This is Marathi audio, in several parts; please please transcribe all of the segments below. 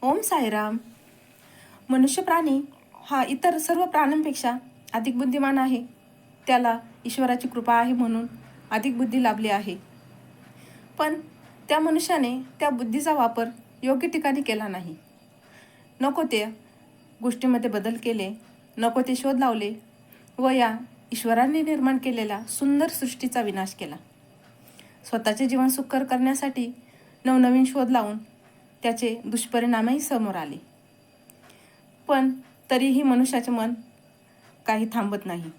ओम साईराम. मनुष्य प्राणी हा इतर सर्व प्राण्यांपेक्षा अधिक बुद्धिमान आहे. त्याला ईश्वराची कृपा आहे म्हणून अधिक बुद्धी लाभली आहे. पण त्या मनुष्याने त्या बुद्धीचा वापर योग्य ठिकाणी केला नाही. नको त्या गोष्टीमध्ये बदल केले, नको ते शोध लावले व या ईश्वराने निर्माण केलेल्या सुंदर सृष्टीचा विनाश केला. स्वतःचे जीवन सुखकर करण्यासाठी नवनवीन शोध लावून त्याचे दुष्परिणामही समोर आले. पण तरीही मनुष्याचे मन काही थांबत नाही.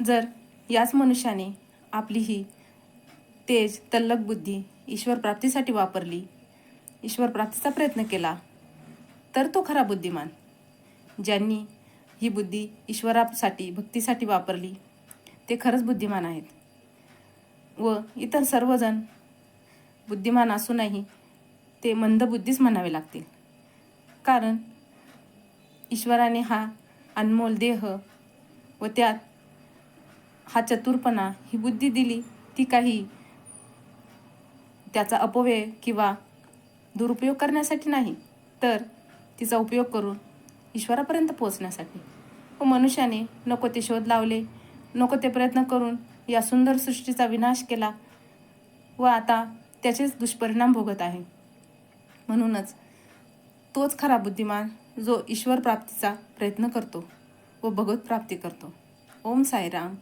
जर याच मनुष्याने आपली ही तेज तल्लख बुद्धी ईश्वर प्राप्तीसाठी वापरली, ईश्वर प्राप्तीचा प्रयत्न केला, तर तो खरा बुद्धिमान. ज्यांनी ही बुद्धी ईश्वरासाठी भक्तीसाठी वापरली ते खरंच बुद्धिमान आहेत. व इतर सर्वजण बुद्धिमान असूनही ते मंदबुद्धीच म्हणावे लागतील. कारण ईश्वराने हा अनमोल देह व त्यात हा चतुरपणा ही बुद्धी दिली, ती काही त्याचा अपव्यय किंवा दुरुपयोग करण्यासाठी नाही, तर तिचा उपयोग करून ईश्वरापर्यंत पोहोचण्यासाठी. व मनुष्याने नको ते शोध लावले, नको ते प्रयत्न करून या सुंदर सृष्टीचा विनाश केला व आता त्याचेच दुष्परिणाम भोगत आहे. म्हणूनच तोच खरा बुद्धिमान जो ईश्वर प्राप्तीचा प्रयत्न करतो व भगवत प्राप्ती करतो. ओम साईराम.